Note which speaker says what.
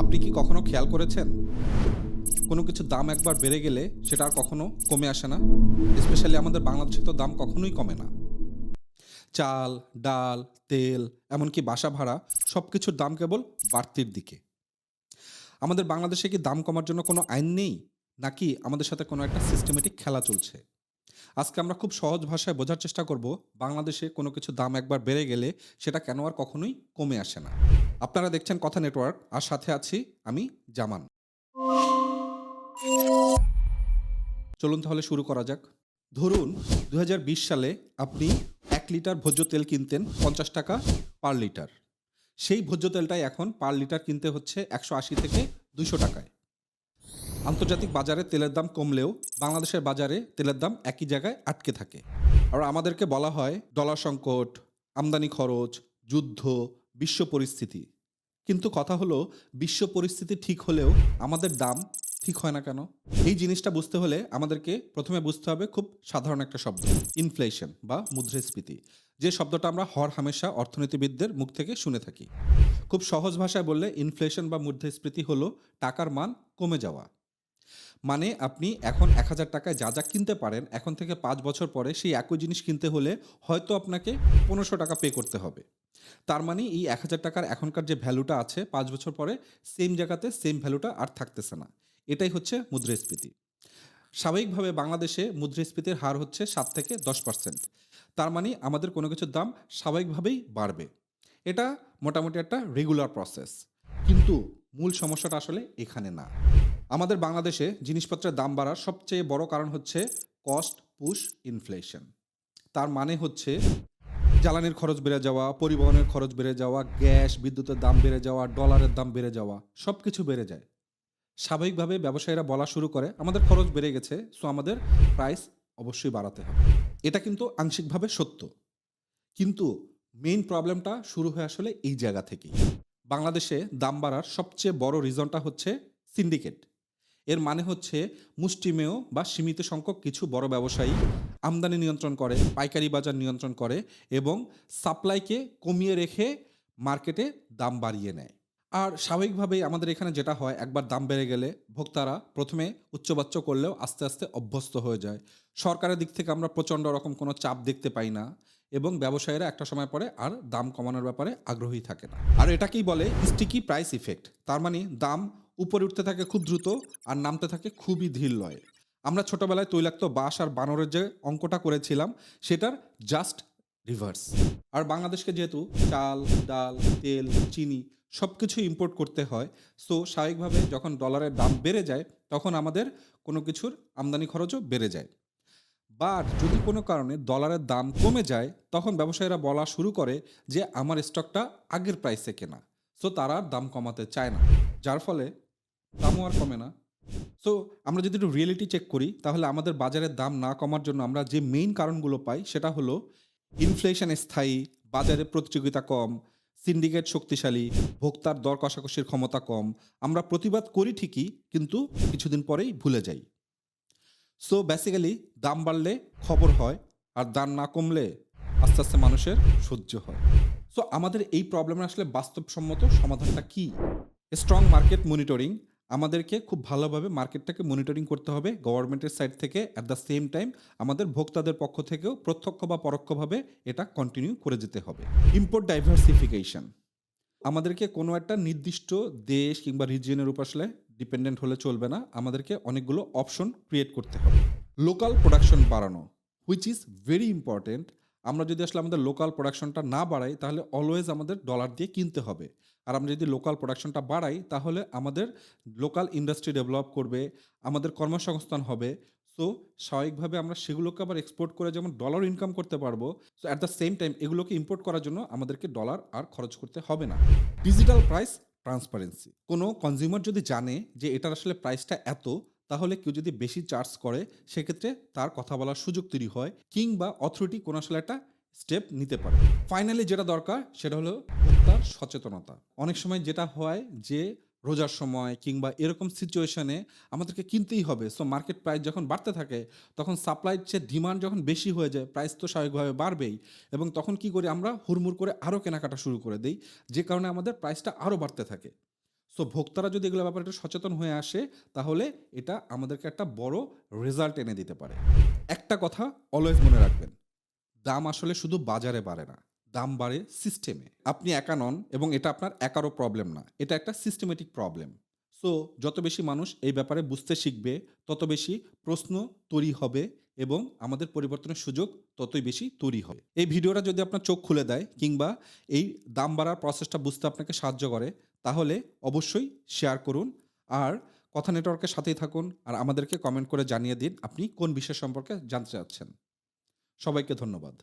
Speaker 1: আপনি কি কখনো খেয়াল করেছেন কোনো কিছুর দাম একবার বেড়ে গেলে সেটা আর কখনো কমে আসে না? স্পেশালি আমাদের বাংলাদেশে তো দাম কখনোই কমে না। চাল, ডাল, তেল, এমনকি বাসা ভাড়া সবকিছুর দাম কেবল বাড়তির দিকে। আমাদের বাংলাদেশে কি দাম কমার জন্য কোনো আইন নেই? নাকি আমাদের সাথে কোনো একটা সিস্টেমেটিক খেলা চলছে? আজকে আমরা খুব সহজ ভাষায় বোঝার চেষ্টা করব বাংলাদেশে কোনো কিছুর দাম একবার বেড়ে গেলে সেটা কেন আর কখনোই কমে আসে না। আপনারা দেখছেন কথা নেটওয়ার্ক, আর সাথে আছি আমি জামান। চলুন তাহলে শুরু করা যাক। ধরুন ২০২০ সালে আপনি ১ লিটার ভোজ্য তেল কিনতেন ৳৫০ পার লিটার। সেই ভোজ্য তেলটাই এখন পার লিটার কিনতে হচ্ছে ৳১৮০ থেকে ৳২০০ য়। আন্তর্জাতিক বাজারে তেলের দাম কমলেও বাংলাদেশের বাজারে তেলের দাম একই জায়গায় আটকে থাকে। আর আমাদেরকে বলা হয় ডলার সংকট, আমদানি খরচ, যুদ্ধ, বিশ্ব পরিস্থিতি। কিন্তু কথা হলো, বিশ্ব পরিস্থিতি ঠিক হলেও আমাদের দাম ঠিক হয় না কেন? এই জিনিসটা বুঝতে হলে আমাদেরকে প্রথমে বুঝতে হবে খুব সাধারণ একটা শব্দ, ইনফ্লেশন বা মুদ্রাস্ফীতি। যে শব্দটা আমরা হরহামেশা অর্থনীতিবিদদের মুখ থেকে শুনে থাকি। খুব সহজ ভাষায় বললে ইনফ্লেশন বা মুদ্রাস্ফীতি হলো টাকার মান কমে যাওয়া। মানে আপনি এখন ৳১,০০০ যা কিনতে পারেন, এখন থেকে ৫ বছর পরে সেই একই জিনিস কিনতে হলে হয়তো আপনাকে ৳১৫০০ পে করতে হবে। তার মানে এই ৳১,০০০ এখনকার যে ভ্যালুটা আছে ৫ বছর পরে সেম জায়গাতে সেম ভ্যালুটা আর থাকতেছে না। এটাই হচ্ছে মুদ্রাস্ফীতি। স্বাভাবিকভাবে বাংলাদেশে মুদ্রাস্ফীতির হার হচ্ছে ৭ থেকে ১০%। তার মানে আমাদের কোনো কিছুর দাম স্বাভাবিকভাবেই বাড়বে। এটা মোটামুটি একটা রেগুলার প্রসেস। কিন্তু মূল সমস্যাটা আসলে এখানে না। আমাদের বাংলাদেশে জিনিসপত্রের দাম বাড়ার সবচেয়ে বড় কারণ হচ্ছে কস্ট পুশ ইনফ্লেশন। তার মানে হচ্ছে জ্বালানির খরচ বেড়ে যাওয়া, পরিবহনের খরচ বেড়ে যাওয়া, গ্যাস, বিদ্যুতের দাম বেড়ে যাওয়া, ডলারের দাম বেড়ে যাওয়া, সবকিছু বেড়ে যায়। স্বাভাবিকভাবে ব্যবসায়ীরা বলা শুরু করে, আমাদের খরচ বেড়ে গেছে, সো আমাদের প্রাইস অবশ্যই বাড়াতে হবে। এটা কিন্তু আংশিকভাবে সত্য। কিন্তু মেইন প্রবলেমটা শুরু হয় আসলে এই জায়গা থেকেই। বাংলাদেশে দাম বাড়ার সবচেয়ে বড় রিজনটা হচ্ছে সিন্ডিকেট। এর মানে হচ্ছে মুষ্টিমেয় বা সীমিত সংখ্যক কিছু বড় ব্যবসায়ী আমদানি নিয়ন্ত্রণ করে, পাইকারি বাজার নিয়ন্ত্রণ করে এবং সাপ্লাইকে কমিয়ে রেখে মার্কেটে দাম বাড়িয়ে নেয়। আর স্বাভাবিকভাবেই আমাদের এখানে যেটা হয়, একবার দাম বেড়ে গেলে ভোক্তারা প্রথমে উচ্চবাচ্য করলেও আস্তে আস্তে অভ্যস্ত হয়ে যায়। সরকারের দিক থেকে আমরা প্রচণ্ড রকম কোনো চাপ দেখতে পাই না এবং ব্যবসায়ীরা একটা সময় পরে আর দাম কমানোর ব্যাপারে আগ্রহী থাকে না। আর এটাকেই বলে স্টিকি প্রাইস ইফেক্ট। তার মানে দাম উপরে উঠতে থাকে খুব দ্রুত আর নামতে থাকে খুবই ধীর লয়ে। আমরা ছোটবেলায় তৈলাক্ত বাঁশ আর বানরের যে অঙ্কটা করেছিলাম সেটার জাস্ট রিভার্স। আর বাংলাদেশকে যেহেতু চাল, ডাল, তেল, চিনি সবকিছু ইম্পোর্ট করতে হয়, সো স্বাভাবিকভাবে যখন ডলারের দাম বেড়ে যায় তখন আমাদের কোনো কিছুর আমদানি খরচও বেড়ে যায়। বাট যদি কোনো কারণে ডলারের দাম কমে যায় তখন ব্যবসায়ীরা বলা শুরু করে যে আমার স্টকটা আগের প্রাইসে কেনা, সো তারা আর দাম কমাতে চায় না, যার ফলে দামও আর কমে না। সো আমরা যদি একটু রিয়েলিটি চেক করি তাহলে আমাদের বাজারের দাম না কমার জন্য আমরা যে মেইন কারণগুলো পাই সেটা হলো ইনফ্লেশন স্থায়ী, বাজারে প্রতিযোগিতা কম, সিন্ডিকেট শক্তিশালী, ভোক্তার দর কষাকষির ক্ষমতা কম। আমরা প্রতিবাদ করি ঠিকই, কিন্তু কিছুদিন পরেই ভুলে যাই। সো বেসিক্যালি দাম বাড়লে খবর হয় আর দাম না কমলে আস্তে আস্তে মানুষের সহ্য হয়। সো আমাদের এই প্রবলেমের আসলে বাস্তবসম্মত সমাধানটা কি? Strong market monitoring. আমাদেরকে খুব ভালোভাবে মার্কেটটাকে মনিটরিং করতে হবে গভর্নমেন্টের সাইড থেকে, অ্যাট দ্য সেম টাইম আমাদের ভোক্তাদের পক্ষ থেকেও প্রত্যক্ষ বা পরোক্ষভাবে এটা কন্টিনিউ করে যেতে হবে। Import diversification. আমাদেরকে কোনো একটা নির্দিষ্ট দেশ কিংবা রিজিয়নের উপর আসলে ডিপেন্ডেন্ট হলে চলবে না। আমাদেরকে অনেকগুলো অপশন ক্রিয়েট করতে হবে। লোকাল প্রোডাকশন বাড়ানো, হুইচ ইজ ভেরি ইম্পর্টেন্ট। আমরা যদি আসলে আমাদের লোকাল প্রোডাকশনটা না বাড়াই তাহলে অলওয়েজ আমাদের ডলার দিয়ে কিনতে হবে। আর আমরা যদি লোকাল প্রোডাকশনটা বাড়াই তাহলে আমাদের লোকাল ইন্ডাস্ট্রি ডেভেলপ করবে, আমাদের কর্মসংস্থান হবে। সো স্বাভাবিকভাবে আমরা সেগুলোকে আবার এক্সপোর্ট করে যেমন ডলার ইনকাম করতে পারবো, so at the same time এগুলোকে ইম্পোর্ট করার জন্য আমাদেরকে ডলার আর খরচ করতে হবে না। Digital price transparency. কোনো কনজিউমার যদি জানে যে এটার আসলে প্রাইসটা এত, তাহলে কেউ যদি বেশি চার্জ করে সেক্ষেত্রে তার কথা বলার সুযোগ তৈরি হয় কিংবা অথরিটি কোনো আসলে একটা স্টেপ নিতে পারে। ফাইনালি যেটা দরকার সেটা হলো ভোক্তার সচেতনতা। অনেক সময় যেটা হয় যে রোজার সময় কিংবা এরকম সিচুয়েশনে আমাদেরকে কিনতেই হবে, সো মার্কেট প্রাইস যখন বাড়তে থাকে তখন সাপ্লাইয়ের চেয়ে ডিমান্ড যখন বেশি হয়ে যায় প্রাইস তো স্বাভাবিকভাবে বাড়বেই এবং তখন কি করি আমরা হুড়মুড় করে আরও কেনাকাটা শুরু করে দিই, যে কারণে আমাদের প্রাইসটা আরও বাড়তে থাকে। সো ভোক্তারা যদি এগুলোর ব্যাপারে একটু সচেতন হয়ে আসে, তাহলে এটা আমাদেরকে একটা বড় রেজাল্ট এনে দিতে পারে। একটা কথা অলওয়েজ মনে রাখবেন, দাম আসলে শুধু বাজারে বাড়ে না, দাম বাড়ে সিস্টেমে। আপনি একা নন এবং এটা আপনার একারও প্রবলেম না। এটা একটা সিস্টেমেটিক প্রবলেম। সো যত বেশি মানুষ এই ব্যাপারে বুঝতে শিখবে, তত বেশি প্রশ্ন তৈরি হবে এবং আমাদের পরিবর্তনের সুযোগ ততই বেশি তৈরি হবে। এই ভিডিওটা যদি আপনার চোখ খুলে দেয় কিংবা এই দাম বাড়ার প্রসেসটা বুঝতে আপনাকে সাহায্য করে, তাহলে অবশ্যই শেয়ার করুন। আর কথা নেটওয়ার্কের সাথেই থাকুন আর আমাদেরকে কমেন্ট করে জানিয়ে দিন আপনি কোন বিষয় সম্পর্কে জানতে চাচ্ছেন। সবাইকে ধন্যবাদ।